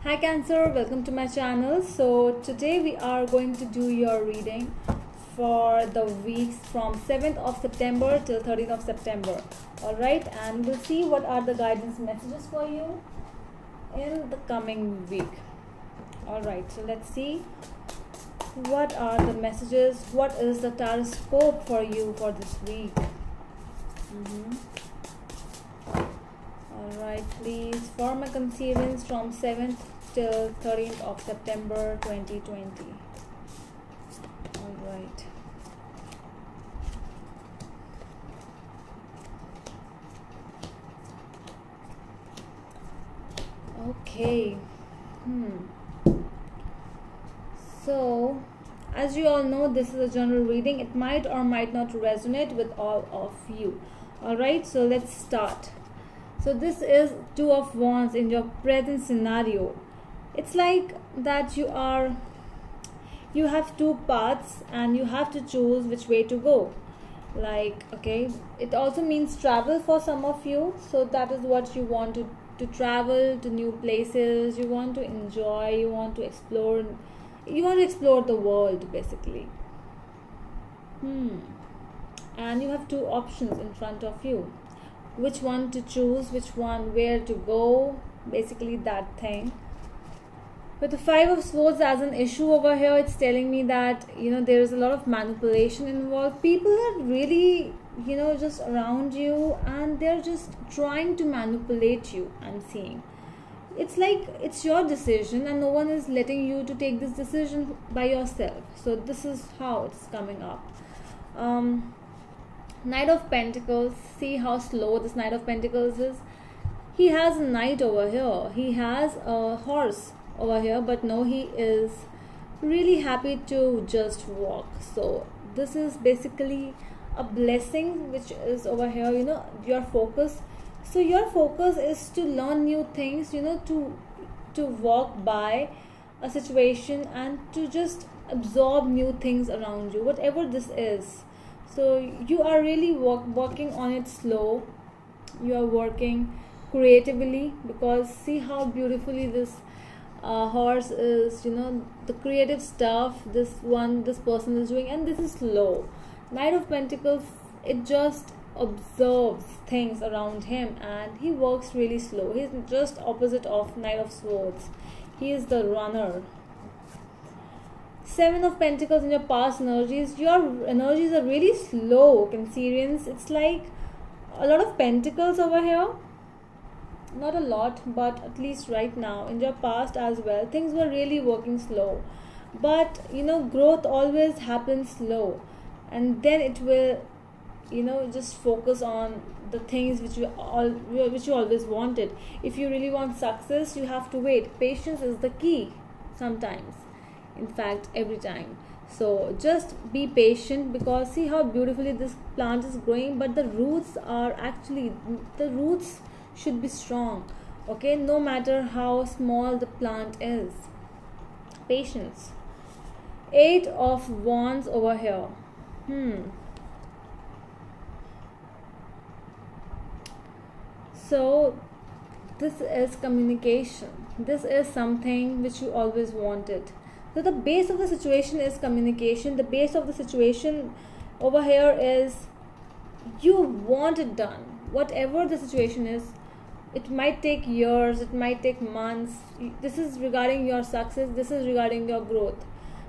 Hi Cancer, welcome to my channel. So today we are going to do your reading for the weeks from 7th of September till 13th of September. Alright, and we'll see what are the guidance messages for you in the coming week. Alright, so let's see what are the messages, what is the taroscope for you for this week. Alright, please, for my concealings from 7th till 13th of September 2020. Alright. Okay. So, as you all know, this is a general reading. It might or might not resonate with all of you. Alright, so let's start. So this is Two of Wands in your present scenario. It's like that you have two paths and you have to choose which way to go. Like, okay, it also means travel for some of you. So that is what you want to travel to new places. You want to enjoy, you want to explore the world basically. And you have two options in front of you. Which one to choose, which one, where to go, basically that thing. With the Five of Swords as an issue over here, it's telling me that, there is a lot of manipulation involved. People are really, just around you and they're just trying to manipulate you, I'm seeing. It's like it's your decision and no one is letting you to take this decision by yourself. So this is how it's coming up. Knight of Pentacles. See how slow this Knight of Pentacles is. He has a knight over here. He has a horse over here, but no, he is really happy to just walk. So this is basically a blessing which is over here, your focus. So your focus is to learn new things, to walk by a situation and to just absorb new things around you, whatever this is. So you are really working on it slow. You are working creatively, because see how beautifully this horse is, the creative stuff this person is doing, and this is slow. Knight of Pentacles, it just observes things around him and he works really slow. He's just opposite of Knight of Swords. He is the runner. Seven of Pentacles in your past energies. Your energies are really slow, Cancerians. It's like a lot of pentacles over here. Not a lot, but at least right now. In your past as well, things were really working slow. But, growth always happens slow. And then it will, just focus on the things which you always wanted. If you really want success, you have to wait. Patience is the key sometimes. In fact, every time. So just be patient, because see how beautifully this plant is growing, but the roots should be strong. Okay, no matter how small the plant is. Patience. Eight of Wands over here. So this is communication. This is something which you always wanted. So the base of the situation is communication. The base of the situation over here is you want it done. Whatever the situation is, it might take years, it might take months. This is regarding your success, this is regarding your growth.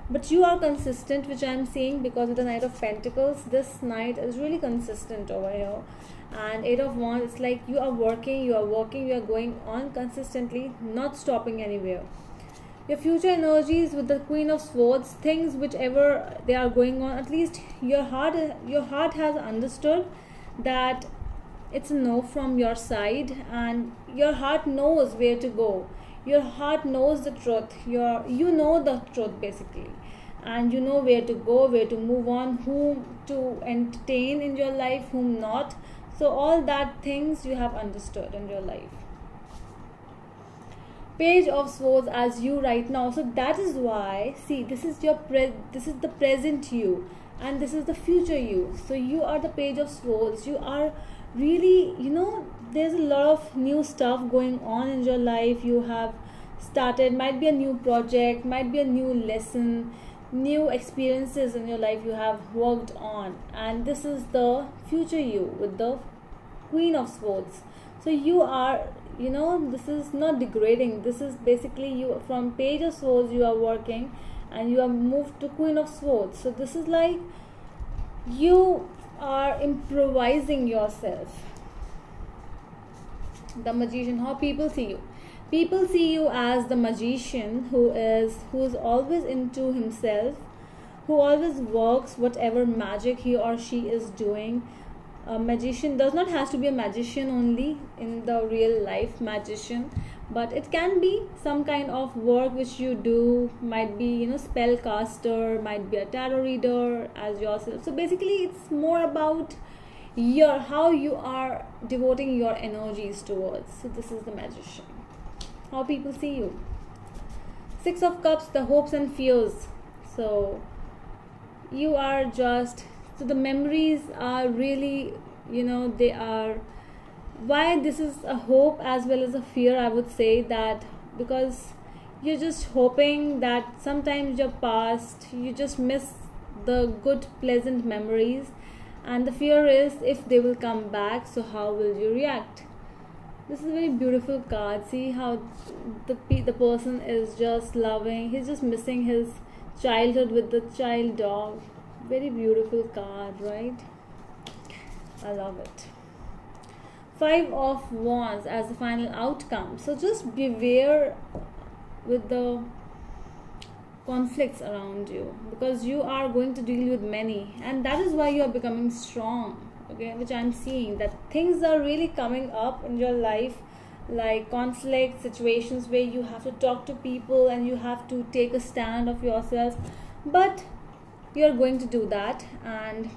But you are consistent, which I am seeing, because with the Knight of Pentacles, this Knight is really consistent over here. And Eight of Wands, it's like you are working, you are going on consistently, not stopping anywhere. Your future energies with the Queen of Swords, things whichever they are going on, at least your heart has understood that it's a no from your side, and your heart knows where to go. Your heart knows the truth. You know the truth basically, and you know where to go, where to move on, whom to entertain in your life, whom not. So all that things you have understood in your life. Page of Swords as you right now. So that is why, see, this is the present you, and this is the future you. So you are the Page of Swords. You are really, there's a lot of new stuff going on in your life. You have started, might be a new project, might be a new lesson, new experiences in your life you have worked on. And this is the future you with the Queen of Swords. So you are, this is not degrading. This is basically you from Page of Swords you are working and you have moved to Queen of Swords. So this is like you are improvising yourself. The Magician, how people see you. People see you as the magician who is always into himself, who always works whatever magic he or she is doing. A magician does not have to be a magician only in the real life magician, but it can be some kind of work which you do. Might be spellcaster, might be a tarot reader as yourself. So basically it's more about how you are devoting your energies towards. So this is the magician, how people see you. Six of Cups, the hopes and fears. So you are just, so the memories are really, they are, why this is a hope as well as a fear, I would say that because you're just hoping that sometimes your past, you just miss the good pleasant memories, and the fear is if they will come back, so how will you react? This is a very beautiful card. See how the person is just loving, he's just missing his childhood with the child dog. Very beautiful card, right? I love it. Five of Wands as the final outcome. So just beware with the conflicts around you, because you are going to deal with many, and that is why you are becoming strong. Okay, which I'm seeing that things are really coming up in your life, like conflict situations where you have to talk to people and you have to take a stand of yourself, but you are going to do that, and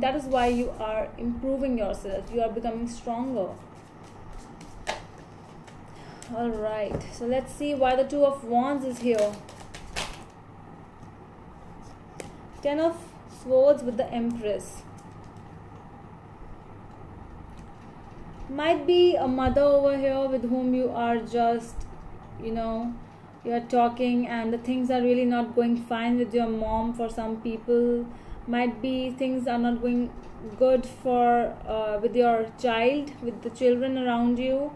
that is why you are improving yourself, you are becoming stronger. Alright, so let's see why the Two of Wands is here. Ten of Swords with the Empress. Might be a mother over here with whom you are just, you are talking and the things are really not going fine with your mom. For some people, might be things are not going good for with your child, with the children around you,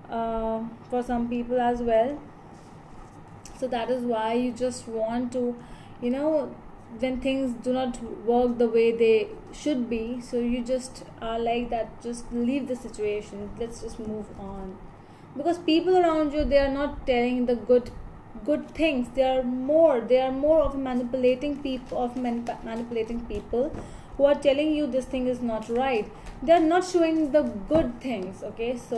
for some people as well. So that is why you just want to, when things do not work the way they should be, so you just are like that, just leave the situation, let's just move on. Because people around you, they are not telling the good things, they are more of manipulating people who are telling you this thing is not right. They are not showing the good things. Okay, so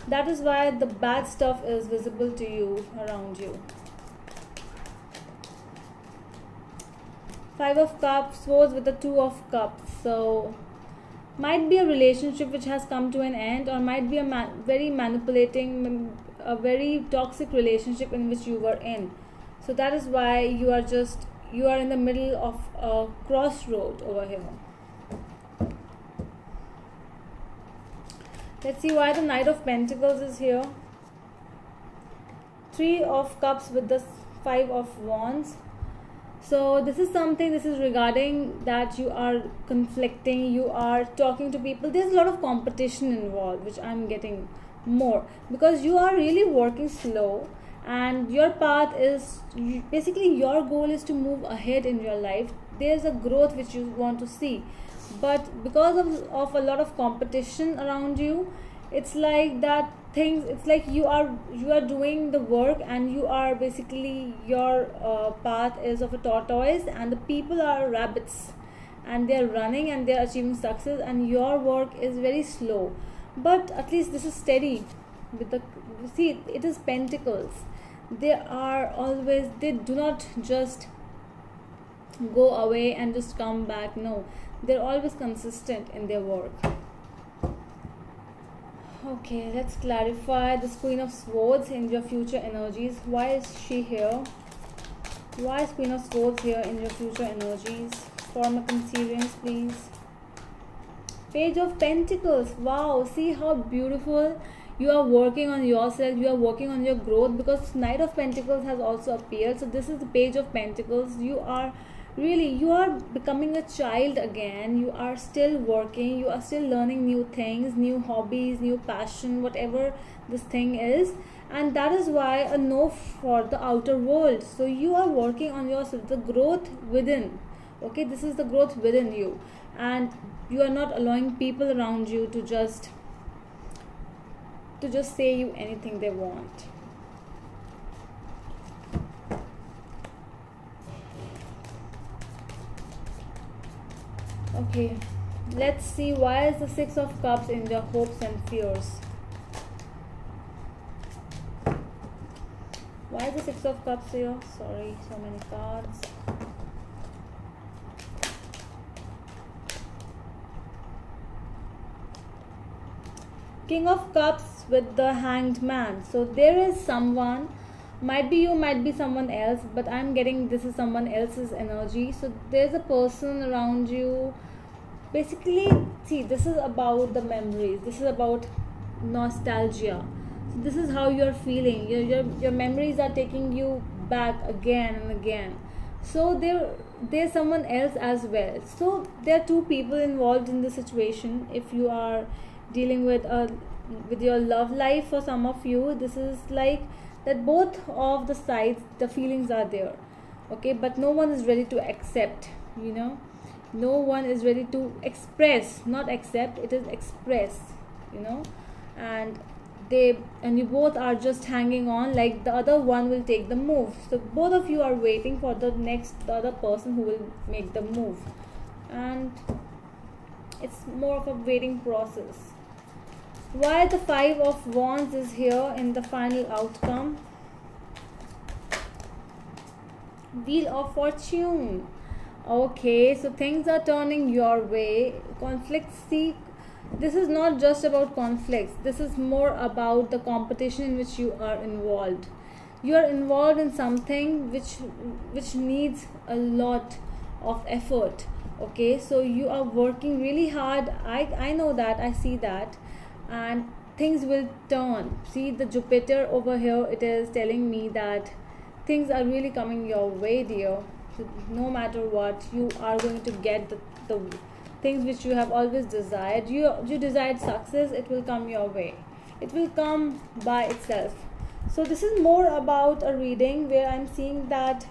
that is why the bad stuff is visible to you around you. Five of Cups, Swords with the Two of Cups. So might be a relationship which has come to an end, or might be a very manipulating, a very toxic relationship in which you were in. So that is why you are in the middle of a crossroad over here. Let's see why the Knight of Pentacles is here. Three of Cups with the Five of Wands. So this is regarding that you are conflicting, you are talking to people. There's a lot of competition involved, which I'm getting more, because you are really working slow, and your path is basically, your goal is to move ahead in your life. There's a growth which you want to see, but because of a lot of competition around you, it's like that things, it's like you are doing the work, and you are basically, your path is of a tortoise and the people are rabbits, and they are running and they are achieving success, and your work is very slow. But at least this is steady with the, see, it is Pentacles. They are always, they do not just go away and just come back. No, they're always consistent in their work. Okay, let's clarify this Queen of Swords in your future energies. Why is she here? Why is Queen of Swords here in your future energies? Form a considerance, please. Page of Pentacles. Wow, see how beautiful you are working on yourself, you are working on your growth, because Knight of Pentacles has also appeared. So this is the Page of Pentacles. You are becoming a child again. You are still working, you are still learning new things, new hobbies, new passion, whatever this thing is, and that is why a no for the outer world. So you are working on yourself, the growth within. Okay, this is the growth within you, and you are not allowing people around you to just say you anything they want. Okay, let's see, why is the Six of Cups in your hopes and fears? Why is the Six of Cups here? Sorry, so many cards. King of Cups with the Hanged Man. So there is someone, might be you, might be someone else, but I'm getting this is someone else's energy. So there's a person around you. Basically, see, this is about the memories, this is about nostalgia. So this is how you're feeling. Your memories are taking you back again and again. So there's someone else as well. So there are two people involved in this situation. If you are dealing with your love life, for some of you, this is like that both of the sides, the feelings are there. Okay, but no one is ready to accept, you know. No one is ready to express, not accept, it is express, you know. And you both are just hanging on, like the other one will take the move. So both of you are waiting for the other person who will make the move, and it's more of a waiting process. Why the Five of Wands is here in the final outcome? Wheel of Fortune. Okay, so things are turning your way. Conflicts, see, this is not just about conflicts. This is more about the competition in which you are involved. You are involved in something which needs a lot of effort. Okay, so you are working really hard. I know that, I see that, and things will turn. See the Jupiter over here, it is telling me that things are really coming your way, dear. So no matter what, you are going to get the things which you have always desired. You desired success, it will come your way, it will come by itself. So this is more about a reading where I'm seeing that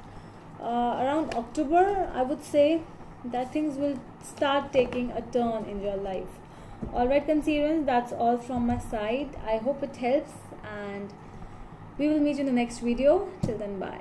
around October, I would say that things will start taking a turn in your life. Alright, Cancerians, that's all from my side. I hope it helps, and we will meet you in the next video. Till then, bye.